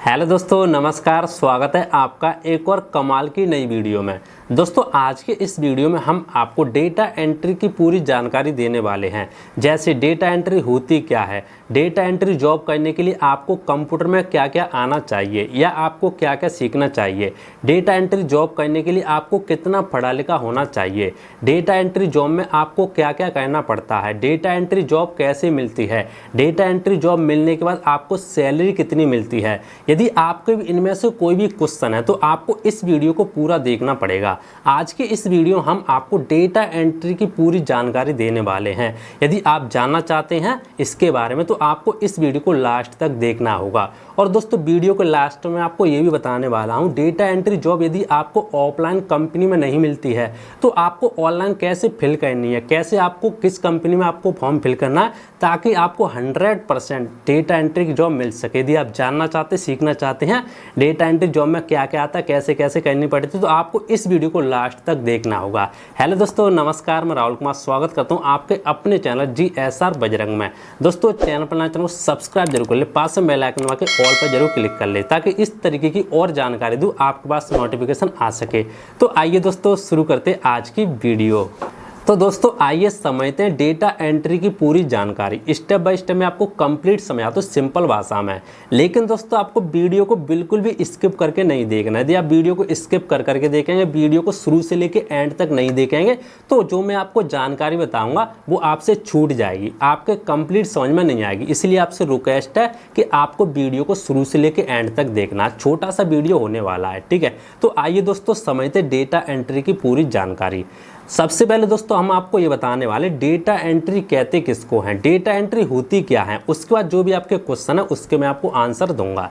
Hello दोस्तों, नमस्कार। स्वागत है आपका एक और कमाल की नई वीडियो में। दोस्तों, आज के इस वीडियो में हम आपको डेटा एंट्री की पूरी जानकारी देने वाले हैं। जैसे डेटा एंट्री होती क्या है, डेटा एंट्री जॉब करने के लिए आपको कंप्यूटर में क्या क्या आना चाहिए या आपको क्या क्या सीखना चाहिए, डेटा एंट्री जॉब करने के लिए आपको कितना पढ़ा लिखा होना चाहिए, डेटा एंट्री जॉब में आपको क्या क्या करना पड़ता है, डेटा एंट्री जॉब कैसे मिलती है, डेटा एंट्री जॉब मिलने के बाद आपको सैलरी कितनी मिलती है। यदि आपके इनमें से कोई भी क्वेश्चन है तो आपको इस वीडियो को पूरा देखना पड़ेगा। आज के इस वीडियो हम आपको डेटा एंट्री की पूरी जानकारी देने वाले हैं। यदि आप जानना चाहते हैं इसके बारे में तो आपको इस वीडियो को लास्ट तक देखना होगा। और दोस्तों, वीडियो के लास्ट में आपको ये भी बताने वाला हूँ, डेटा एंट्री जॉब यदि आपको ऑफलाइन कंपनी में नहीं मिलती है तो आपको ऑनलाइन कैसे फिल करनी है, कैसे आपको किस कंपनी में आपको फॉर्म फिल करना है ताकि आपको 100% डेटा एंट्री की जॉब मिल सके। यदि आप जानना चाहते, सीखना चाहते हैं डेटा एंट्री जॉब में क्या क्या आता है, कैसे कैसे करनी पड़ती है, तो आपको इस वीडियो को लास्ट तक देखना होगा। हेलो दोस्तों, नमस्कार। मैं राहुल कुमार स्वागत करता हूं आपके अपने चैनल GSR बजरंग में। दोस्तों, चैनल पर चैनल को सब्सक्राइब जरूर कर ले, पास में बेल आइकन दबा के ऑल पर जरूर क्लिक कर ले ताकि इस तरीके की और जानकारी दूं आपके पास नोटिफिकेशन आ सके। तो आइए दोस्तों, शुरू करते आज की वीडियो। तो दोस्तों, आइए समझते हैं डेटा एंट्री की पूरी जानकारी। स्टेप बाय स्टेप मैं आपको कंप्लीट समझाता हूँ सिंपल भाषा में। लेकिन दोस्तों, आपको वीडियो को बिल्कुल भी स्किप करके नहीं देखना है। यदि आप वीडियो को स्किप करके देखेंगे, वीडियो को शुरू से लेके एंड तक नहीं देखेंगे तो जो मैं आपको जानकारी बताऊँगा वो आपसे छूट जाएगी, आपके कंप्लीट समझ में नहीं आएगी। इसलिए आपसे रिक्वेस्ट है कि आपको वीडियो को शुरू से लेके एंड तक देखना। छोटा सा वीडियो होने वाला है, ठीक है। तो आइए दोस्तों, समझते डेटा एंट्री की पूरी जानकारी। सबसे पहले दोस्तों, हम आपको ये बताने वाले डेटा एंट्री कहते किसको हैं, डेटा एंट्री होती क्या है। उसके बाद जो भी आपके क्वेश्चन है उसके मैं आपको आंसर दूंगा।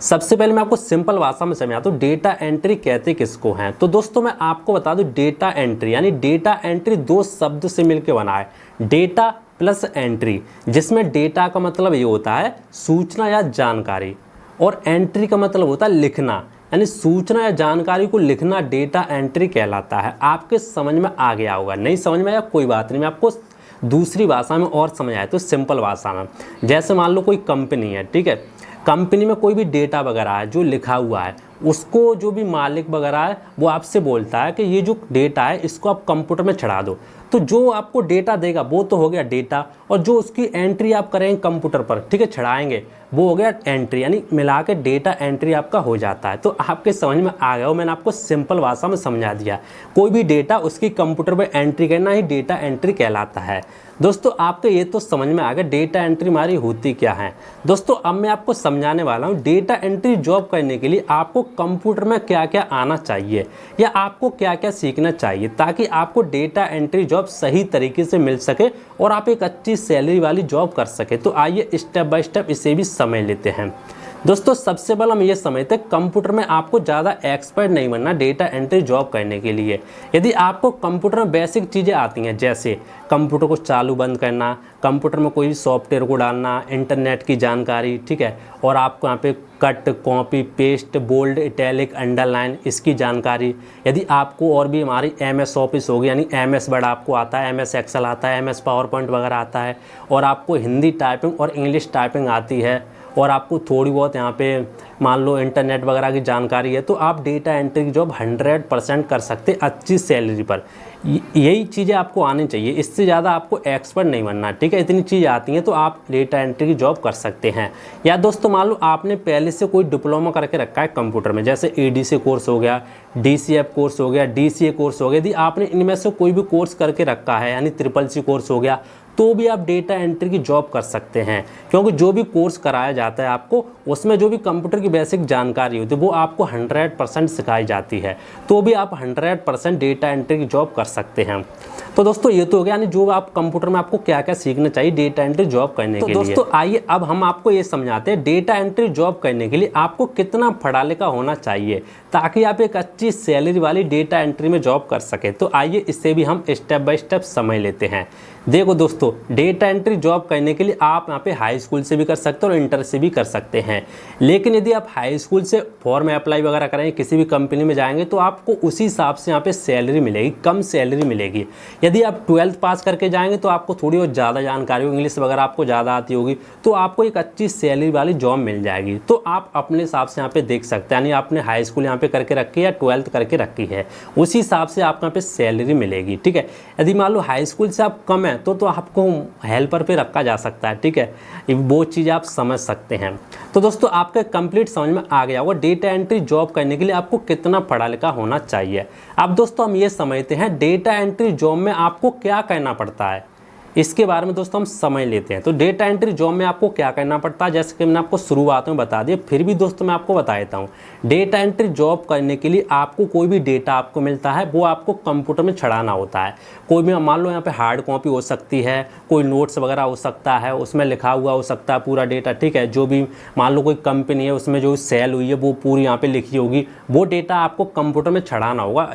सबसे पहले मैं आपको सिंपल भाषा में समझाता हूँ डेटा एंट्री कहते किसको हैं। तो दोस्तों, मैं आपको बता दूं, डेटा एंट्री यानी डेटा एंट्री दो शब्द से मिलकर बना है, डेटा प्लस एंट्री, जिसमें डेटा का मतलब ये होता है सूचना या जानकारी और एंट्री का मतलब होता है लिखना, यानी सूचना या जानकारी को लिखना डेटा एंट्री कहलाता है। आपके समझ में आ गया होगा, नहीं समझ में आया कोई बात नहीं, मैं आपको दूसरी भाषा में और समझाया तो सिंपल भाषा में। जैसे मान लो कोई कंपनी है, ठीक है, कंपनी में कोई भी डेटा वगैरह है जो लिखा हुआ है, उसको जो भी मालिक वगैरह है वो आपसे बोलता है कि ये जो डेटा है इसको आप कंप्यूटर में चढ़ा दो। तो जो आपको डेटा देगा वो तो हो गया डेटा, और जो उसकी एंट्री आप करेंगे कंप्यूटर पर, ठीक है, चढ़ाएंगे, वो हो गया एंट्री, यानी मिला के डेटा एंट्री आपका हो जाता है। तो आपके समझ में आ गया हो, मैंने आपको सिंपल भाषा में समझा दिया। कोई भी डेटा उसकी कंप्यूटर पर एंट्री करना ही डेटा एंट्री कहलाता है। दोस्तों, आपको ये तो समझ में आ गया डेटा एंट्री हमारी होती क्या है। दोस्तों, अब मैं आपको समझाने वाला हूँ डेटा एंट्री जॉब करने के लिए आपको कंप्यूटर में क्या क्या आना चाहिए या आपको क्या क्या सीखना चाहिए ताकि आपको डेटा एंट्री जॉब सही तरीके से मिल सके और आप एक अच्छी सैलरी वाली जॉब कर सके। तो आइए स्टेप बाय स्टेप इसे भी समझ लेते हैं। दोस्तों, सबसे पहले हम ये समझते हैं कंप्यूटर में आपको ज़्यादा एक्सपर्ट नहीं बनना डेटा एंट्री जॉब करने के लिए। यदि आपको कंप्यूटर में बेसिक चीज़ें आती हैं, जैसे कंप्यूटर को चालू बंद करना, कंप्यूटर में कोई सॉफ्टवेयर को डालना, इंटरनेट की जानकारी, ठीक है, और आपको यहाँ पे cut, copy, paste, bold, italic, underline, इसकी जानकारी। यदि आपको और भी हमारी MS ऑफिस होगी, यानी MS वर्ड आपको आता है, MS एक्सेल आता है, MS पावर पॉइंट वगैरह आता है, और आपको हिंदी टाइपिंग और इंग्लिश टाइपिंग आती है, और आपको थोड़ी बहुत यहाँ पे मान लो इंटरनेट वगैरह की जानकारी है, तो आप डेटा एंट्री की जॉब 100% कर सकते अच्छी सैलरी पर। यही चीज़ें आपको आनी चाहिए, इससे ज़्यादा आपको एक्सपर्ट नहीं बनना, ठीक है। इतनी चीज़ आती हैं तो आप डेटा एंट्री की जॉब कर सकते हैं। या दोस्तों, मान लो आपने पहले से कोई डिप्लोमा करके रखा है कंप्यूटर में, जैसे ADC कोर्स हो गया, DCF कोर्स हो गया, DCA कोर्स हो गया। यदि आपने इनमें से कोई भी कोर्स करके रखा है, यानी CCC कोर्स हो गया, तो भी आप डेटा एंट्री की जॉब कर सकते हैं, क्योंकि जो भी कोर्स कराया जाता है आपको उसमें जो भी कंप्यूटर की बेसिक जानकारी होती है वो आपको 100% सिखाई जाती है, तो भी आप 100% डेटा एंट्री की जॉब कर सकते हैं। तो दोस्तों, ये तो हो गया, यानी जो आप कंप्यूटर में आपको क्या क्या सीखना चाहिए डेटा एंट्री जॉब करने के लिए। दोस्तों, आइए अब हम आपको ये समझाते हैं डेटा एंट्री जॉब करने के लिए आपको कितना पढ़ा लिखा होना चाहिए ताकि आप एक अच्छी सैलरी वाली डेटा एंट्री में जॉब कर सके। तो आइए इससे भी हम स्टेप बाय स्टेप समझ लेते हैं। देखो दोस्तों, डेटा एंट्री जॉब करने के लिए आप यहाँ पे हाई स्कूल से भी कर सकते हो और इंटर से भी कर सकते हैं। लेकिन यदि आप हाई स्कूल से फॉर्म अप्लाई वगैरह करेंगे, किसी भी कंपनी में जाएंगे, तो आपको उसी हिसाब से यहाँ पे सैलरी मिलेगी, कम सैलरी मिलेगी। यदि आप 12th पास करके जाएंगे तो आपको थोड़ी और ज़्यादा जानकारी होगी, इंग्लिश वगैरह आपको ज़्यादा आती होगी, तो आपको एक अच्छी सैलरी वाली जॉब मिल जाएगी। तो आप अपने हिसाब से यहाँ पे देख सकते हैं, यानी आपने हाई स्कूल यहाँ पे करके रखी है या 12th करके रखी है, उसी हिसाब से आपको यहाँ पे सैलरी मिलेगी। ठीक है, यदि मान लो हाई स्कूल से आप कम है तो आपको हेल्पर पे रखा जा सकता है। ठीक है, वो चीज़ आप समझ सकते हैं। तो दोस्तों, आपका कंप्लीट समझ में आ गया होगा डेटा एंट्री जॉब करने के लिए आपको कितना पढ़ा लिखा होना चाहिए। अब दोस्तों हम ये समझते हैं डेटा एंट्री जॉब में आपको क्या करना पड़ता है, इसके बारे में दोस्तों हम समझ लेते हैं। तो डेटा एंट्री जॉब में आपको क्या करना पड़ता है, जैसे कि मैंने आपको शुरुआत में बता दिया, फिर भी दोस्तों मैं आपको बता देता हूँ। डेटा एंट्री जॉब करने के लिए आपको कोई भी डेटा आपको मिलता है वो आपको कंप्यूटर में चढ़ाना होता है। कोई भी मान लो यहाँ पे हार्ड कॉपी हो सकती है, कोई नोट्स वगैरह हो सकता है, उसमें लिखा हुआ हो सकता है पूरा डेटा। ठीक है, जो भी मान लो कोई कंपनी है उसमें जो सेल हुई है वो पूरी यहाँ पे लिखी होगी, वो डेटा आपको कंप्यूटर में चढ़ाना होगा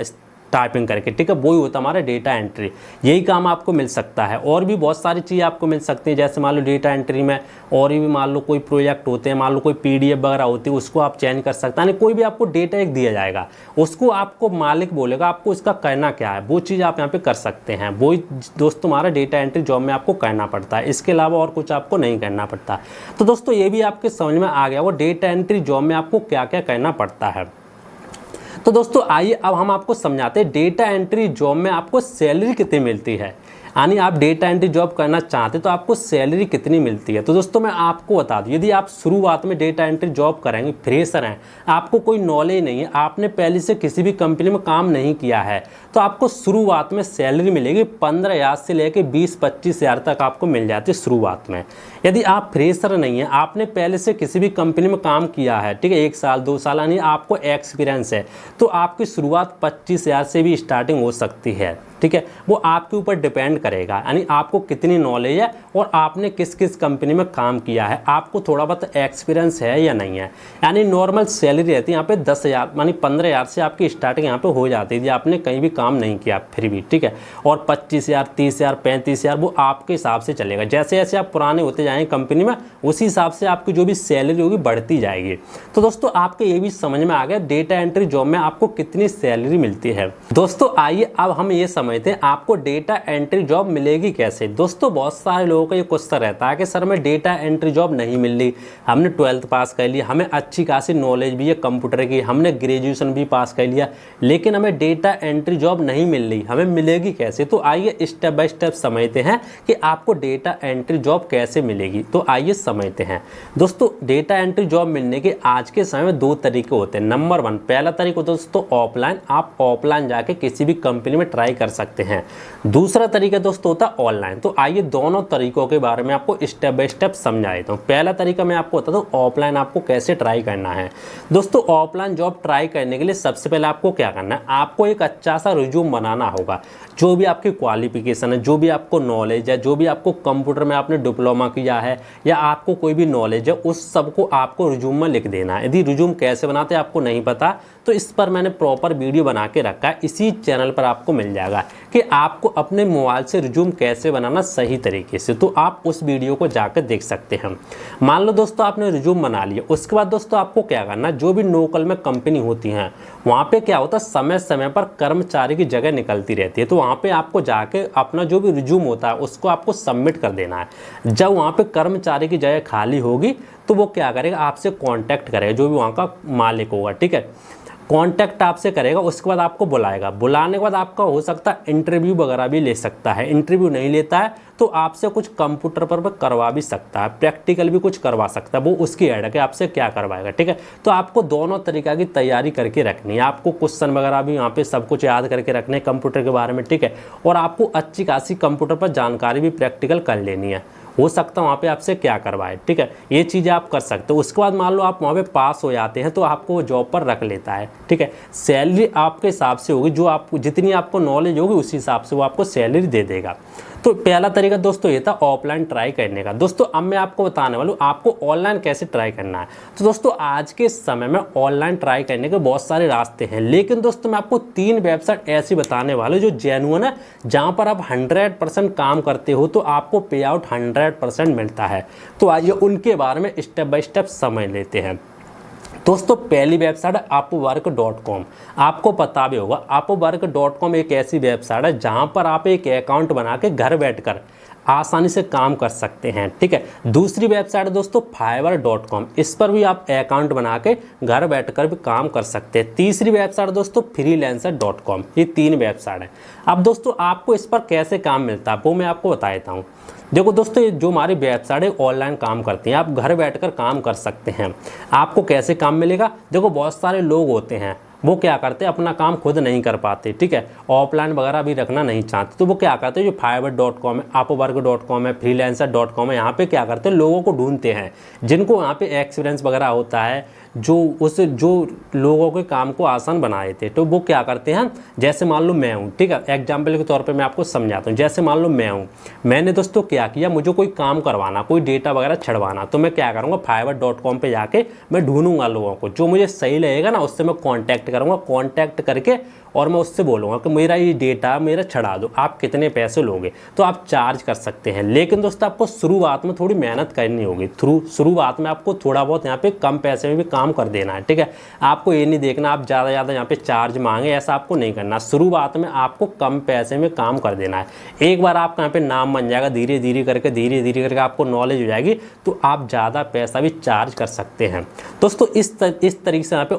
टाइपिंग करके। ठीक है, वही होता है हमारा डेटा एंट्री, यही काम आपको मिल सकता है। और भी बहुत सारी चीज़ें आपको मिल सकती हैं, जैसे मान लो डेटा एंट्री में और भी मान लो कोई प्रोजेक्ट होते हैं, मान लो कोई PDF वगैरह होती है, उसको आप चेंज कर सकते हैं। यानी कोई भी आपको डेटा एक दिया जाएगा, उसको आपको मालिक बोलेगा आपको इसका करना क्या है, वो चीज़ आप यहाँ पे कर सकते हैं। वही दोस्तों हमारा डेटा एंट्री जॉब में आपको करना पड़ता है, इसके अलावा और कुछ आपको नहीं करना पड़ता। तो दोस्तों ये भी आपके समझ में आ गया वो डेटा एंट्री जॉब में आपको क्या क्या करना पड़ता है। तो दोस्तों आइए अब हम आपको समझाते हैं डेटा एंट्री जॉब में आपको सैलरी कितनी मिलती है, यानी आप डेटा एंट्री जॉब करना चाहते तो आपको सैलरी कितनी मिलती है। तो दोस्तों मैं आपको बता दूं, यदि आप शुरुआत में डेटा एंट्री जॉब करेंगे, फ्रेशर हैं, आपको कोई नॉलेज नहीं है, आपने पहले से किसी भी कंपनी में काम नहीं किया है, तो आपको शुरुआत में सैलरी मिलेगी 15,000 से लेकर 20-25 हज़ार तक आपको मिल जाती है शुरुआत में। यदि आप फ्रेशर नहीं है, आपने पहले से किसी भी कंपनी में काम किया है, ठीक है, 1 साल 2 साल, यानी आपको एक्सपीरियंस है, तो आपकी शुरुआत 25,000 से भी स्टार्टिंग हो सकती है। ठीक है, वो आपके ऊपर डिपेंड करेगा, यानी आपको कितनी नॉलेज है और आपने किस किस कंपनी में काम किया है, आपको थोड़ा बहुत एक्सपीरियंस है या नहीं है। यानी नॉर्मल सैलरी रहती है यहाँ पे 10,000 यानी 15,000 से आपकी स्टार्टिंग यहाँ पे हो जाती है, आपने कहीं भी काम नहीं किया फिर भी। ठीक है, और 25,000 30,000 35,000 वो आपके हिसाब से चलेगा। जैसे जैसे आप पुराने होते जाएंगे कंपनी में, उसी हिसाब से आपकी जो भी सैलरी होगी बढ़ती जाएगी। तो दोस्तों आपके ये भी समझ में आ गया डेटा एंट्री जॉब में आपको कितनी सैलरी मिलती है। दोस्तों आइए अब हम ये समझते हैं आपको डेटा एंट्री जॉब मिलेगी कैसे। दोस्तों बहुत सारे लोगों का ये क्वेश्चन रहता है कि सर मैं डेटा एंट्री जॉब नहीं मिल रही, हमने 12th पास कर लिया, हमें अच्छी खासी नॉलेज भी है कंप्यूटर की, हमने ग्रेजुएशन भी पास कर लिया, लेकिन हमें डेटा एंट्री जॉब नहीं मिल रही, हमें मिलेगी कैसे। तो आइए स्टेप बाय स्टेप समझते हैं कि आपको डेटा एंट्री जॉब कैसे मिलेगी। तो आइए समझते हैं। दोस्तों डेटा एंट्री जॉब मिलने के आज के समय में 2 तरीके होते हैं। नंबर 1, पहला तरीका दोस्तों ऑफलाइन, आप ऑफलाइन जाके किसी भी कंपनी में ट्राई कर सकते हैं। दूसरा तरीका दोस्तों होता है ऑनलाइन। तो आइए दोनों तरीकों के बारे में आपको स्टेप बाय स्टेप समझा देता हूँ। पहला तरीका मैं आपको बताता हूँ ऑफलाइन आपको कैसे ट्राई करना है। दोस्तों ऑफलाइन जॉब ट्राई करने के लिए सबसे पहले आपको क्या करना है, आपको एक अच्छा सा रिज्यूम बनाना होगा। जो भी आपकी क्वालिफिकेशन है, जो भी आपको नॉलेज है, जो भी आपको कंप्यूटर में आपने डिप्लोमा किया है या आपको कोई भी नॉलेज है, उस सबको आपको रिज्यूम में लिख देना है। यदि रिज्यूम कैसे बनाते हैं आपको नहीं पता तो इस पर मैंने प्रॉपर वीडियो बना के रखा है, इसी चैनल पर आपको मिल जाएगा कि आपको अपने मोबाइल से रिज्यूम कैसे बनाना सही तरीके से। तो आप उस वीडियो को जाकर देख सकते हैं। मान लो दोस्तों आपने रिज्यूम बना लिया, उसके बाद दोस्तों आपको क्या करना, जो भी लोकल में कंपनी होती हैं वहाँ पे क्या होता है, समय समय पर कर्मचारी की जगह निकलती रहती है। तो वहाँ पे आपको जाके अपना जो भी रिज्यूम होता है उसको आपको सबमिट कर देना है। जब वहाँ पे कर्मचारी की जगह खाली होगी तो वो क्या करेगा, आपसे कांटेक्ट करेगा, जो भी वहाँ का मालिक होगा। ठीक है, कांटेक्ट आपसे करेगा, उसके बाद आपको बुलाएगा। बुलाने के बाद आपका हो सकता है इंटरव्यू वगैरह भी ले सकता है। इंटरव्यू नहीं लेता है तो आपसे कुछ कंप्यूटर पर करवा भी सकता है, प्रैक्टिकल भी कुछ करवा सकता है, वो उसकी ऐड है कि आपसे क्या करवाएगा। ठीक है, तो आपको दोनों तरीक़ा की तैयारी करके रखनी है। आपको क्वेश्चन वगैरह भी यहाँ पे सब कुछ याद करके रखने कंप्यूटर के बारे में। ठीक है, और आपको अच्छी खासी कंप्यूटर पर जानकारी भी प्रैक्टिकल कर लेनी है। हो सकता है वहाँ पे आपसे क्या करवाए, ठीक है। ये चीज़ें आप कर सकते हो। उसके बाद मान लो आप वहाँ पे पास हो जाते हैं तो आपको वो जॉब पर रख लेता है, ठीक है। सैलरी आपके हिसाब से होगी, जो आपको जितनी आपको नॉलेज होगी उसी हिसाब से वो आपको सैलरी दे देगा। तो पहला तरीका दोस्तों ये था ऑफलाइन ट्राई करने का। दोस्तों अब मैं आपको बताने वाला हूँ आपको ऑनलाइन कैसे ट्राई करना है। तो दोस्तों आज के समय में ऑनलाइन ट्राई करने के बहुत सारे रास्ते हैं, लेकिन दोस्तों मैं आपको 3 वेबसाइट ऐसी बताने वाला हूँ जो जेन्युइन है, जहाँ पर आप 100% काम करते हो तो आपको पे आउट 100% मिलता है। तो आइए उनके बारे में स्टेप बाय स्टेप समझ लेते हैं। दोस्तों पहली वेबसाइट है अपवर्क.com। आपको पता भी होगा अपवर्क.com एक ऐसी वेबसाइट है जहां पर आप एक अकाउंट बना के घर बैठकर आसानी से काम कर सकते हैं, ठीक है। दूसरी वेबसाइट है दोस्तों fiverr.com। इस पर भी आप अकाउंट बना के घर बैठकर भी काम कर सकते हैं। तीसरी वेबसाइट दोस्तों freelancer.com। ये 3 वेबसाइट है। अब दोस्तों आपको इस पर कैसे काम मिलता है वो मैं आपको बता देता हूँ। देखो दोस्तों ये जो हमारी वेबसाइट है ऑनलाइन काम करती हैं, आप घर बैठकर काम कर सकते हैं। आपको कैसे काम मिलेगा, देखो बहुत सारे लोग होते हैं वो क्या करते हैं अपना काम खुद नहीं कर पाते, ठीक है, ऑफलाइन वगैरह भी रखना नहीं चाहते, तो वो क्या करते हैं जो fiverr.com है, upwork.com है, freelancer.com है, यहाँ पे क्या करते हैं लोगों को ढूंढते हैं जिनको यहाँ पे एक्सपीरियंस वगैरह होता है, जो लोगों के काम को आसान बना देते। तो वो क्या करते हैं, जैसे मान लो मैं हूँ, ठीक है, एग्जाम्पल के तौर पे मैं आपको समझाता हूँ। जैसे मान लो मैं हूँ, मैंने दोस्तों क्या किया, मुझे कोई काम करवाना, कोई डेटा वगैरह छड़वाना, तो मैं क्या करूँगा fiverr.com पे जाके मैं ढूंढूंगा लोगों को, जो मुझे सही लगेगा ना उससे मैं कॉन्टैक्ट करूँगा। कॉन्टैक्ट करके और मैं उससे बोलूँगा कि मेरा ये डेटा मेरा छड़ा दो, आप कितने पैसे लोगे, तो आप चार्ज कर सकते हैं। लेकिन दोस्तों आपको शुरुआत में थोड़ी मेहनत करनी होगी। शुरुआत में आपको थोड़ा बहुत यहाँ पे कम पैसे में भी काम कर देना है, ठीक है। आपको ये नहीं देखना आप ज़्यादा यहाँ पे चार्ज मांगे, ऐसा आपको नहीं करना। शुरुआत में आपको कम पैसे में काम कर देना है। एक बार आपका यहाँ पे नाम बन जाएगा, धीरे धीरे करके आपको नॉलेज हो जाएगी तो आप ज़्यादा पैसा भी चार्ज कर सकते हैं। दोस्तों इस तरीके से यहाँ पे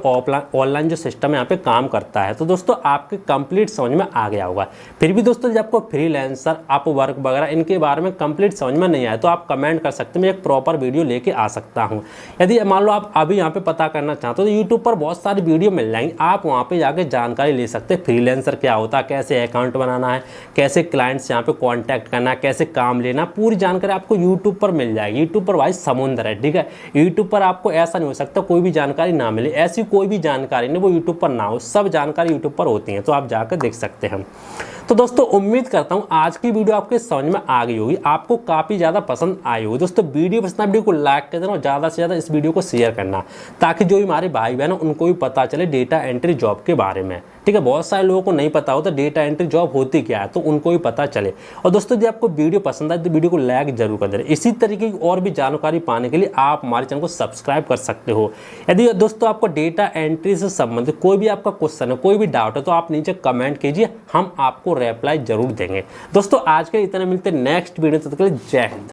ऑनलाइन जो सिस्टम यहाँ पे काम करता है। तो दोस्तों आपके कंप्लीट समझ में आ गया होगा। फिर भी दोस्तों जब आपको फ्रीलांसर, अपवर्क वगैरह इनके बारे में कंप्लीट समझ में नहीं आया तो आप कमेंट कर सकते हैं, मैं एक प्रॉपर वीडियो लेके आ सकता हूं। यदि मान लो आप अभी यहाँ पे पता करना चाहते हो तो यूट्यूब पर बहुत सारी वीडियो मिल जाएंगी, आप वहाँ पे जाके जानकारी ले सकते हैं। फ्रीलांसर क्या होता है, कैसे अकाउंट बनाना है, कैसे क्लाइंट से यहाँ पे कॉन्टैक्ट करना है, कैसे काम लेना, पूरी जानकारी आपको यूट्यूब पर मिल जाएगी। यूट्यूब पर भाई समुद्र है, ठीक है। यूट्यूब पर आपको ऐसा नहीं हो सकता कोई भी जानकारी ना मिले, ऐसी कोई भी जानकारी नहीं वो यूट्यूब पर ना हो, सब जानकारी यूट्यूब पर होती है, तो आप जाकर देख सकते हैं। तो दोस्तों उम्मीद करता हूं आज की वीडियो आपके समझ में आ गई होगी, आपको काफ़ी ज़्यादा पसंद आई होगी। दोस्तों वीडियो पसंद वीडियो को लाइक कर देना और ज़्यादा से ज़्यादा इस वीडियो को शेयर करना, ताकि जो भी हमारे भाई बहन हैं उनको भी पता चले डेटा एंट्री जॉब के बारे में, ठीक है। बहुत सारे लोगों को नहीं पता होता डेटा एंट्री जॉब होती क्या है, तो उनको भी पता चले। और दोस्तों यदि आपको वीडियो पसंद आए तो वीडियो को लाइक जरूर कर देना। इसी तरीके की और भी जानकारी पाने के लिए आप हमारे चैनल को सब्सक्राइब कर सकते हो। यदि दोस्तों आपको डेटा एंट्री से संबंधित कोई भी आपका क्वेश्चन है, कोई भी डाउट है, तो आप नीचे कमेंट कीजिए, हम आपको रिप्लाई जरूर देंगे। दोस्तों आज के इतने, मिलते नेक्स्ट वीडियो, तब तक के लिए जय हिंद।